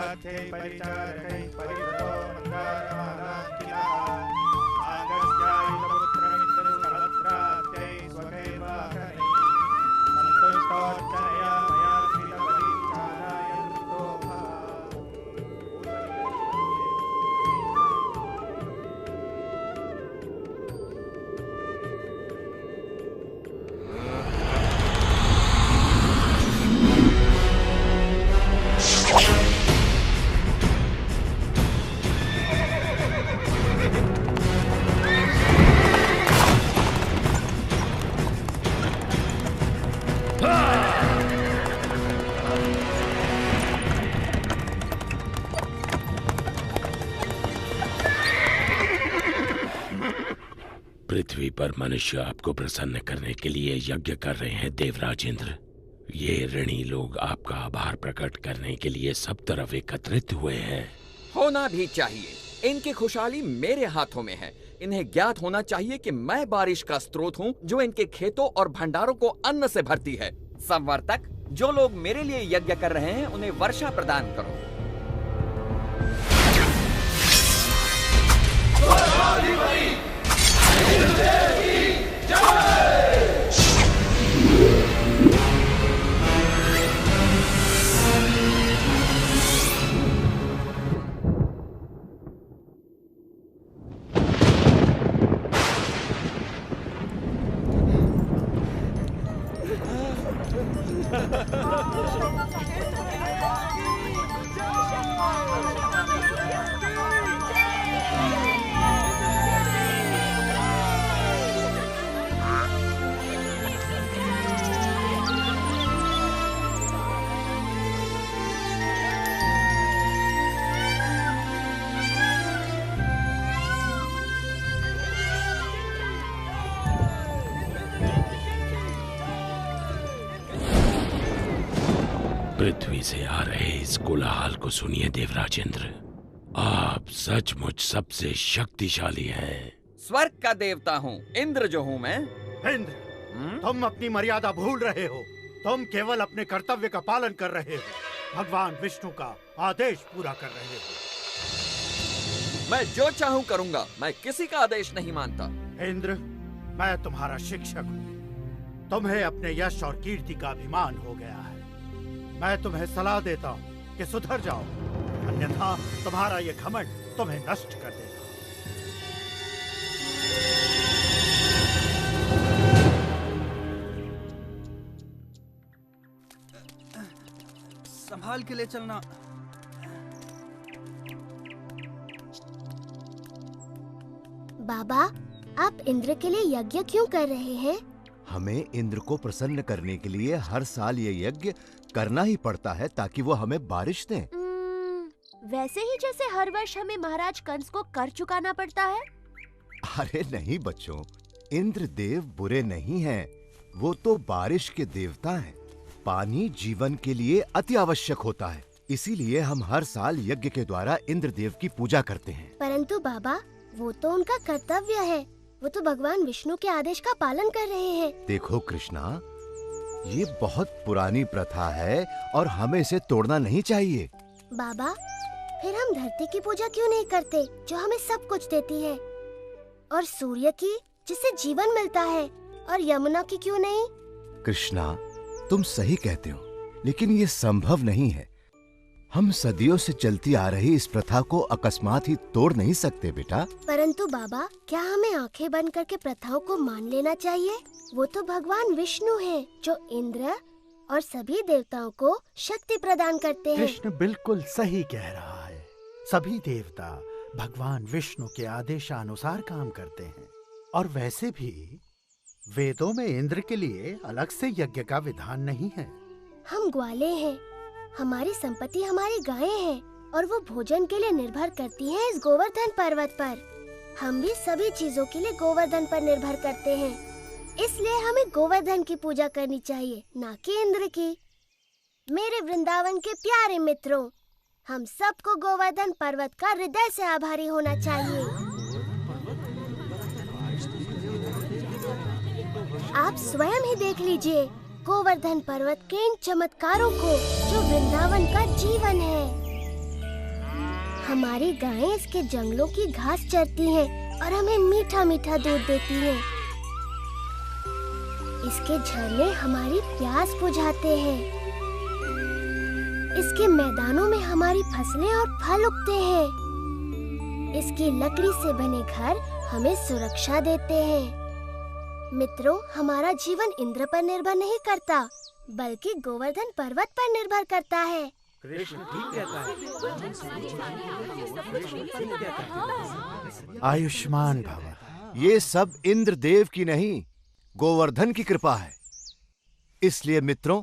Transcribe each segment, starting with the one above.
स्वाध्यै परिचारकै परिवृतो नङ्गारमालाङ्कितः आगस्त्यायुधपुत्रमित्रसहस्रात्यै स्वकैवाकरैः सन्तुष्टोऽर्चनया मया श्रितपरिचाराय वृतो भव। पृथ्वी पर मनुष्य आपको प्रसन्न करने के लिए यज्ञ कर रहे हैं देवराज इंद्र। ये ऋणी लोग आपका आभार प्रकट करने के लिए सब तरफ एकत्रित हुए हैं। होना भी चाहिए। इनकी खुशहाली मेरे हाथों में है। इन्हें ज्ञात होना चाहिए कि मैं बारिश का स्रोत हूँ जो इनके खेतों और भंडारों को अन्न से भरती है। संवर्तक, जो लोग मेरे लिए यज्ञ कर रहे हैं उन्हें वर्षा प्रदान करो। पृथ्वी से आ रहे इस कोलाहल को सुनिए देवराज इंद्र। आप सचमुच सबसे शक्तिशाली हैं। स्वर्ग का देवता हूँ, इंद्र जो हूँ मैं। इंद्र, तुम अपनी मर्यादा भूल रहे हो। तुम केवल अपने कर्तव्य का पालन कर रहे हो, भगवान विष्णु का आदेश पूरा कर रहे हो। मैं जो चाहूँ करूँगा, मैं किसी का आदेश नहीं मानता। इंद्र, मैं तुम्हारा शिक्षक हूँ। तुम्हें अपने यश और कीर्ति का अभिमान हो गया है। मैं तुम्हें सलाह देता हूँ कि सुधर जाओ, अन्यथा तुम्हारा ये घमंड तुम्हें नष्ट कर देगा। संभाल के ले चलना। बाबा, आप इंद्र के लिए यज्ञ क्यों कर रहे हैं? हमें इंद्र को प्रसन्न करने के लिए हर साल ये यज्ञ करना ही पड़ता है ताकि वो हमें बारिश दें। वैसे ही जैसे हर वर्ष हमें महाराज कंस को कर चुकाना पड़ता है। अरे नहीं बच्चों, इंद्र देव बुरे नहीं हैं। वो तो बारिश के देवता हैं। पानी जीवन के लिए अति आवश्यक होता है, इसीलिए हम हर साल यज्ञ के द्वारा इंद्र देव की पूजा करते हैं। परंतु बाबा, वो तो उनका कर्तव्य है। वो तो भगवान विष्णु के आदेश का पालन कर रहे हैं। देखो कृष्णा, ये बहुत पुरानी प्रथा है और हमें इसे तोड़ना नहीं चाहिए। बाबा, फिर हम धरती की पूजा क्यों नहीं करते जो हमें सब कुछ देती है, और सूर्य की जिससे जीवन मिलता है, और यमुना की क्यों नहीं? कृष्णा, तुम सही कहते हो, लेकिन ये संभव नहीं है। हम सदियों से चलती आ रही इस प्रथा को अकस्मात ही तोड़ नहीं सकते बेटा। परंतु बाबा, क्या हमें आंखें बंद करके प्रथाओं को मान लेना चाहिए? वो तो भगवान विष्णु हैं, जो इंद्र और सभी देवताओं को शक्ति प्रदान करते हैं। कृष्ण बिल्कुल सही कह रहा है। सभी देवता भगवान विष्णु के आदेशानुसार काम करते हैं, और वैसे भी वेदों में इंद्र के लिए अलग से यज्ञ का विधान नहीं है। हम ग्वाले हैं, हमारी संपत्ति हमारी गायें हैं, और वो भोजन के लिए निर्भर करती हैं इस गोवर्धन पर्वत पर। हम भी सभी चीजों के लिए गोवर्धन पर निर्भर करते हैं, इसलिए हमें गोवर्धन की पूजा करनी चाहिए, ना कि इंद्र की। मेरे वृंदावन के प्यारे मित्रों, हम सबको गोवर्धन पर्वत का हृदय से आभारी होना चाहिए। आप स्वयं ही देख लीजिए गोवर्धन पर्वत के इन चमत्कारों को, जो वृंदावन का जीवन है। हमारी गायें इसके जंगलों की घास चरती हैं और हमें मीठा मीठा दूध देती हैं। इसके झरने हमारी प्यास बुझाते हैं। इसके मैदानों में हमारी फसलें और फल उगते हैं। इसकी लकड़ी से बने घर हमें सुरक्षा देते हैं। मित्रों, हमारा जीवन इंद्र पर निर्भर नहीं करता, बल्कि गोवर्धन पर्वत पर निर्भर करता है। कृष्ण ठीक कहता है। आयुष्मान भव। ये सब इंद्रदेव की नहीं, गोवर्धन की कृपा है। इसलिए मित्रों,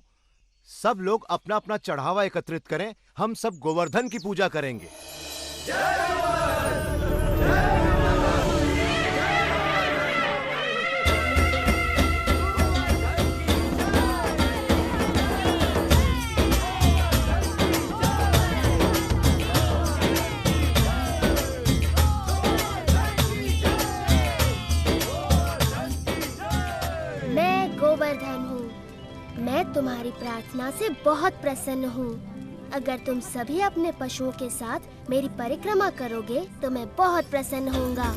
सब लोग अपना अपना चढ़ावा एकत्रित करें। हम सब गोवर्धन की पूजा करेंगे। मैं गोवर्धन हूँ। मैं तुम्हारी प्रार्थना से बहुत प्रसन्न हूँ। अगर तुम सभी अपने पशुओं के साथ मेरी परिक्रमा करोगे तो मैं बहुत प्रसन्न होऊंगा।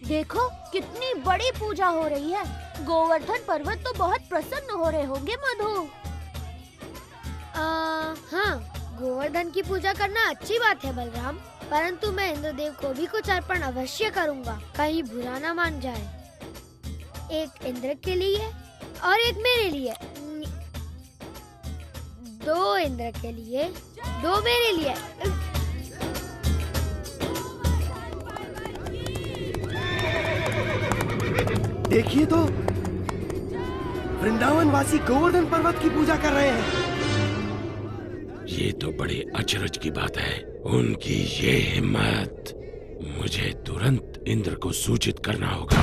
देखो कितनी बड़ी पूजा हो रही है। गोवर्धन पर्वत तो बहुत प्रसन्न हो रहे होंगे मधु। हाँ, गोवर्धन की पूजा करना अच्छी बात है बलराम, परंतु मैं इंद्रदेव को भी कुछ अर्पण अवश्य करूँगा, कहीं बुरा ना मान जाए। एक इंद्र के लिए और एक मेरे लिए। 2 इंद्र के लिए, 2 मेरे लिए। देखिए तो, वृंदावन वासी गोवर्धन पर्वत की पूजा कर रहे हैं। ये तो बड़े अचरज की बात है। उनकी ये हिम्मत! मुझे तुरंत इंद्र को सूचित करना होगा।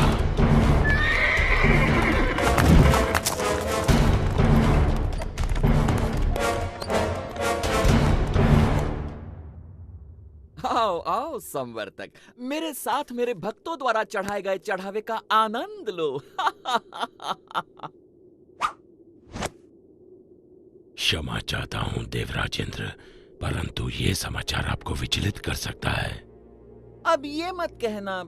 आओ आओ संवर्तक, मेरे साथ मेरे भक्तों द्वारा चढ़ाए गए चढ़ावे का आनंद लो। क्षमा चाहता हूँ देवराजेंद्र, परंतु ये समाचार आपको विचलित कर सकता है। अब ये मत कहना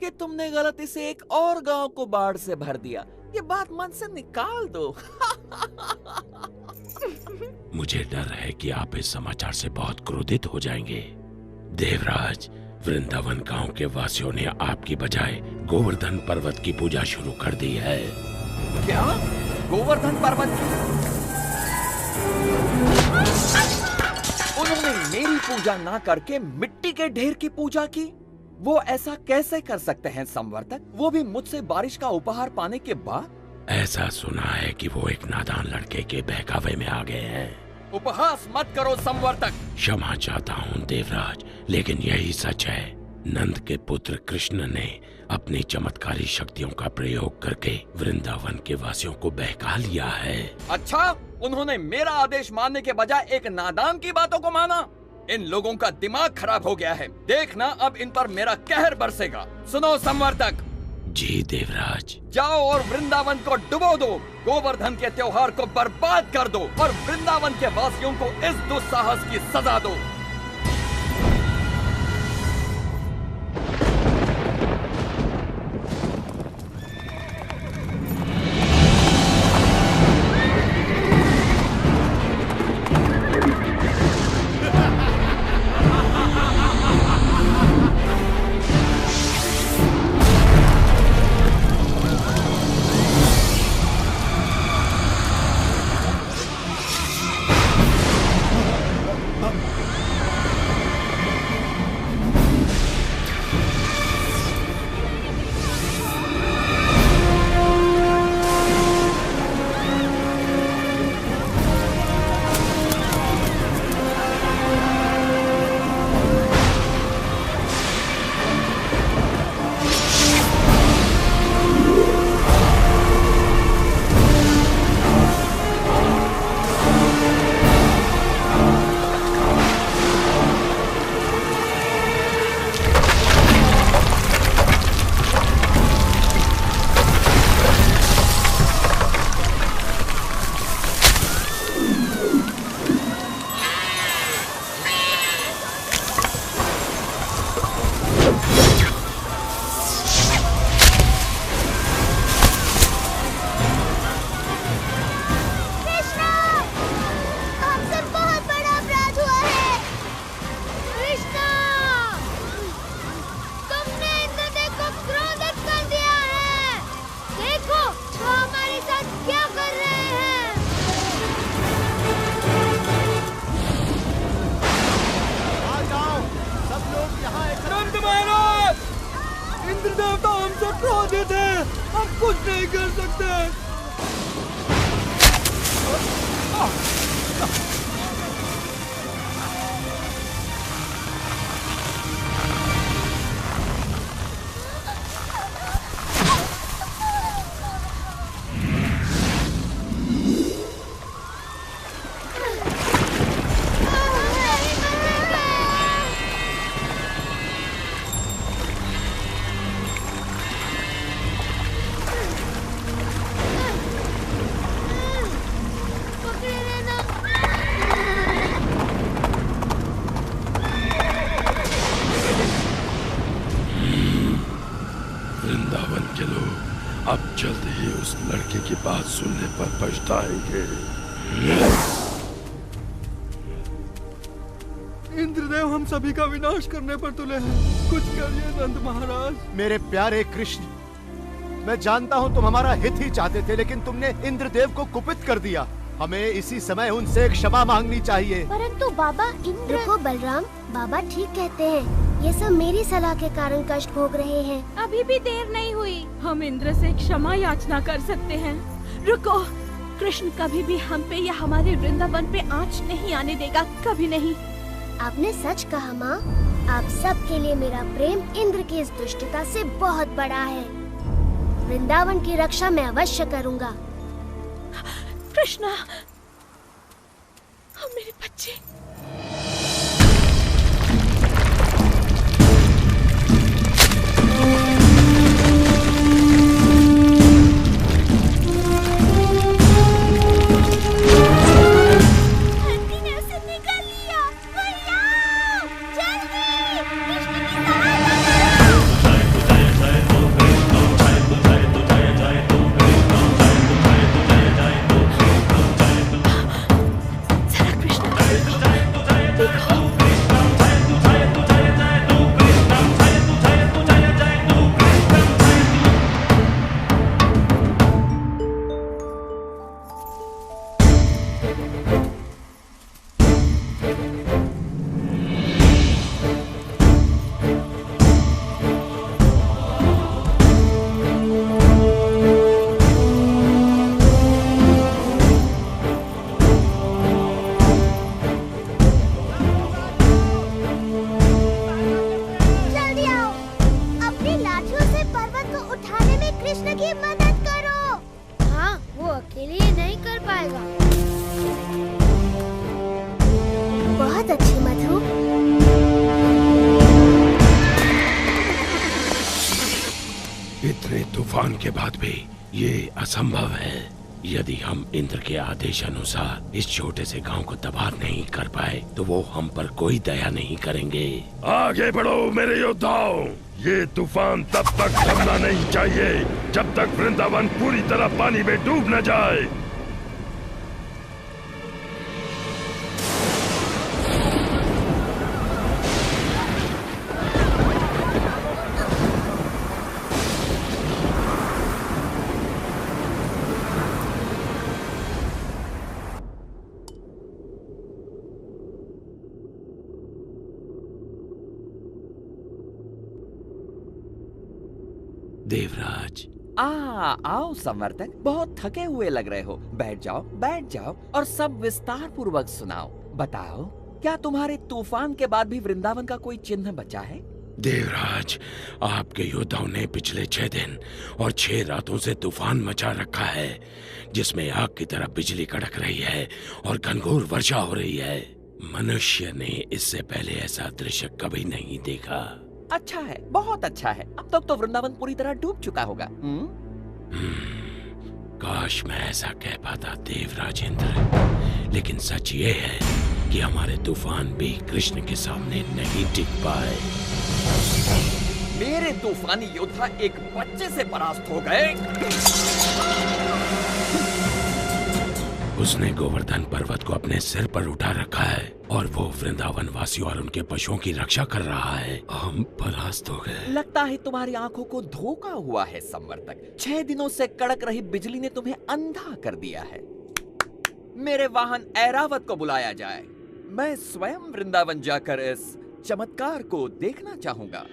कि तुमने गलती से एक और गांव को बाढ़ से भर दिया। ये बात मन से निकाल दो। मुझे डर है कि आप इस समाचार से बहुत क्रोधित हो जाएंगे। देवराज, वृंदावन गांव के वासियों ने आपकी बजाय गोवर्धन पर्वत की पूजा शुरू कर दी है। क्या? गोवर्धन पर्वत की? उन्होंने मेरी पूजा ना करके मिट्टी के ढेर की पूजा की? वो ऐसा कैसे कर सकते हैं संवर्तक, वो भी मुझसे बारिश का उपहार पाने के बाद? ऐसा सुना है कि वो एक नादान लड़के के बहकावे में आ गए हैं। उपहास मत करो संवर्तक। क्षमा चाहता हूँ देवराज, लेकिन यही सच है। नंद के पुत्र कृष्ण ने अपनी चमत्कारी शक्तियों का प्रयोग करके वृंदावन के वासियों को बहका लिया है। अच्छा, उन्होंने मेरा आदेश मानने के बजाय एक नादान की बातों को माना। इन लोगों का दिमाग खराब हो गया है। देखना अब इन पर मेरा कहर बरसेगा। सुनो संवर्तक। जी देवराज। जाओ और वृंदावन को डुबो दो, गोवर्धन के त्योहार को बर्बाद कर दो और वृंदावन के वासियों को इस दुस्साहस की सजा दो। कुछ नहीं कर सकते। वृंदावन के लोग अब जल्द ही उस लड़के की बात सुनने पर पछताएंगे। इंद्रदेव हम सभी का विनाश करने पर तुले हैं। कुछ करिए नंद महाराज। मेरे प्यारे कृष्ण, मैं जानता हूँ तुम हमारा हित ही चाहते थे, लेकिन तुमने इंद्रदेव को कुपित कर दिया। हमें इसी समय उनसे क्षमा मांगनी चाहिए। परंतु बाबा इंद्र। रुको बलराम, बाबा ठीक कहते हैं। ये सब मेरी सलाह के कारण कष्ट भोग रहे हैं। अभी भी देर नहीं हुई, हम इंद्र से क्षमा याचना कर सकते हैं। रुको, कृष्ण कभी भी हम पे या हमारे वृंदावन पे आँच नहीं आने देगा, कभी नहीं। आपने सच कहा माँ। आप सब के लिए मेरा प्रेम इंद्र की इस दुष्टता से बहुत बड़ा है। वृंदावन की रक्षा मैं अवश्य करूँगा। कृष्णा, मेरे बच्चे। इतने तूफान के बाद भी ये असंभव है। यदि हम इंद्र के आदेश अनुसार इस छोटे से गांव को तबाह नहीं कर पाए तो वो हम पर कोई दया नहीं करेंगे। आगे बढ़ो मेरे योद्धाओं, ये तूफान तब तक थमना नहीं चाहिए जब तक वृंदावन पूरी तरह पानी में डूब न जाए। देवराज, आओ संवर्तक, बहुत थके हुए लग रहे हो। बैठ जाओ और सब विस्तार पूर्वक सुनाओ। बताओ, क्या तुम्हारे तूफान के बाद भी वृंदावन का कोई चिन्ह बचा है? देवराज, आपके योद्धाओं ने पिछले 6 दिन और 6 रातों से तूफान मचा रखा है, जिसमें आग की तरह बिजली कड़क रही है और घनघोर वर्षा हो रही है। मनुष्य ने इससे पहले ऐसा दृश्य कभी नहीं देखा। अच्छा है, बहुत अच्छा है। अब तक तो वृंदावन पूरी तरह डूब चुका होगा। काश मैं ऐसा कह पाता देवराज इंद्र, लेकिन सच ये है कि हमारे तूफान भी कृष्ण के सामने नहीं टिक पाए। मेरे तूफानी योद्धा एक बच्चे से परास्त हो गए। उसने गोवर्धन पर्वत को अपने सिर पर उठा रखा है और वो वृंदावन वासियों और उनके पशुओं की रक्षा कर रहा है। हम परास्त हो गए। लगता है तुम्हारी आंखों को धोखा हुआ है संवर्तक। 6 दिनों से कड़क रही बिजली ने तुम्हें अंधा कर दिया है। मेरे वाहन ऐरावत को बुलाया जाए। मैं स्वयं वृंदावन जाकर इस चमत्कार को देखना चाहूंगा।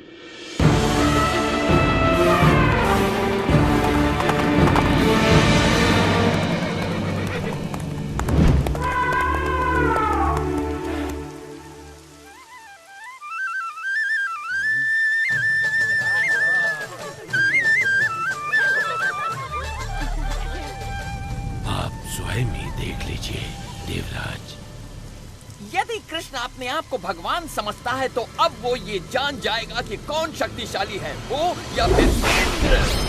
यदि कृष्ण अपने आप को भगवान समझता है तो अब वो ये जान जाएगा कि कौन शक्तिशाली है, वो या फिर इंद्र।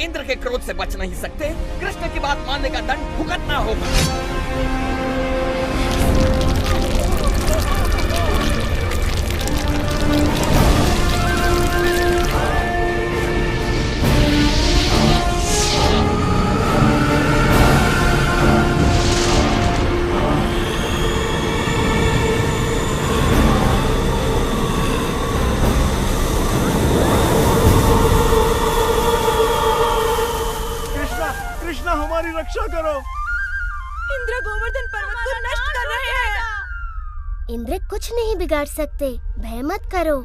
इंद्र के क्रोध से बच नहीं सकते। कृष्ण की बात मानने का दंड भुगतना होगा। हमारी रक्षा करो। इंद्र गोवर्धन पर्वत को नष्ट कर रहे हैं। इंद्र कुछ नहीं बिगाड़ सकते, भय मत करो।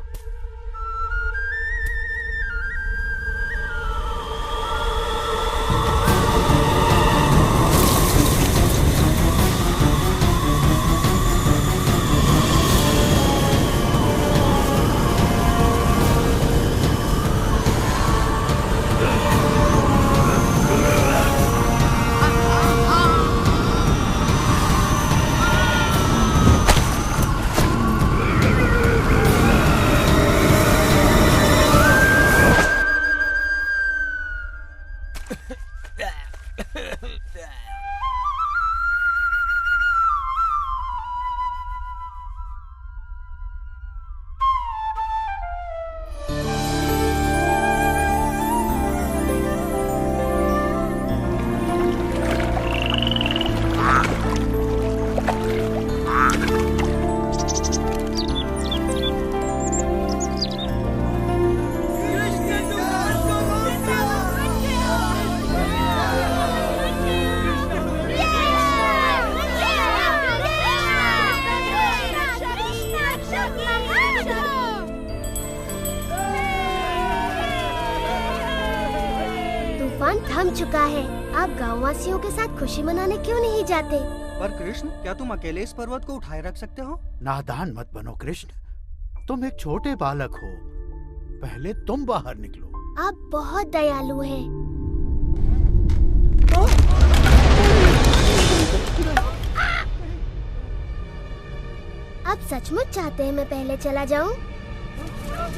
थम चुका है। आप गाँव वासियों के साथ खुशी मनाने क्यों नहीं जाते? पर कृष्ण, क्या तुम अकेले इस पर्वत को उठाए रख सकते हो? नादान मत बनो कृष्ण, तुम एक छोटे बालक हो। पहले तुम बाहर निकलो। आप बहुत दयालु हैं। आप सचमुच चाहते हैं मैं पहले चला जाऊं?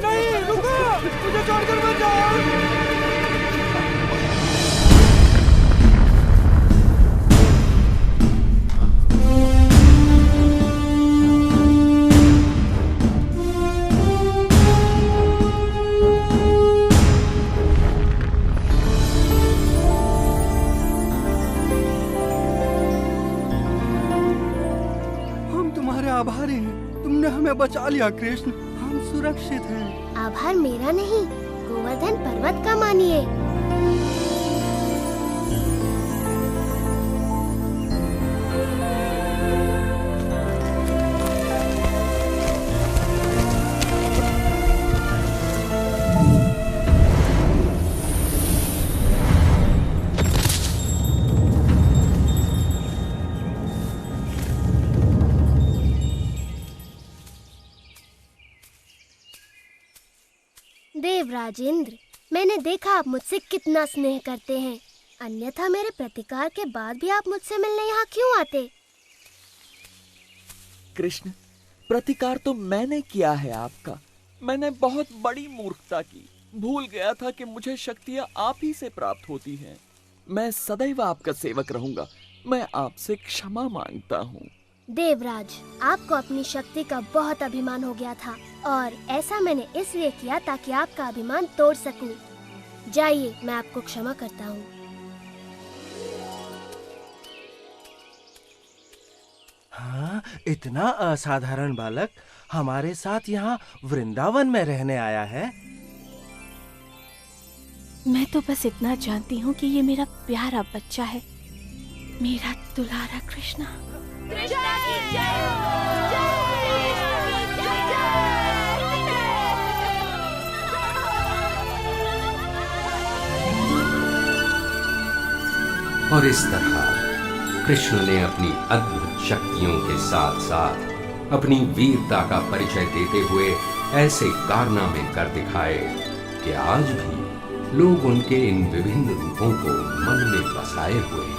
नहीं, रुको! मुझे छोड़कर मत जाओ! आभारी हैं। तुमने हमें बचा लिया कृष्ण, हम सुरक्षित हैं। आभार मेरा नहीं, गोवर्धन पर्वत का मानिए। देवराज इंद्र, मैंने देखा आप मुझसे कितना स्नेह करते हैं। अन्यथा मेरे प्रतिकार के बाद भी आप मुझसे मिलने यहाँ क्यों आते? कृष्ण, प्रतिकार तो मैंने किया है आपका। मैंने बहुत बड़ी मूर्खता की। भूल गया था कि मुझे शक्तियाँ आप ही से प्राप्त होती हैं। मैं सदैव आपका सेवक रहूंगा। मैं आपसे क्षमा मांगता हूँ। देवराज, आपको अपनी शक्ति का बहुत अभिमान हो गया था और ऐसा मैंने इसलिए किया ताकि आपका अभिमान तोड़ सकूं। जाइए, मैं आपको क्षमा करता हूँ। हाँ, इतना असाधारण बालक हमारे साथ यहाँ वृंदावन में रहने आया है। मैं तो बस इतना जानती हूँ कि ये मेरा प्यारा बच्चा है, मेरा दुलारा कृष्णा। कृष्णा की जय हो, जय और इस तरह कृष्ण ने अपनी अद्भुत शक्तियों के साथ साथ अपनी वीरता का परिचय देते हुए ऐसे कारनामे कर दिखाए कि आज भी लोग उनके इन विभिन्न रूपों को मन में बसाए हुए हैं।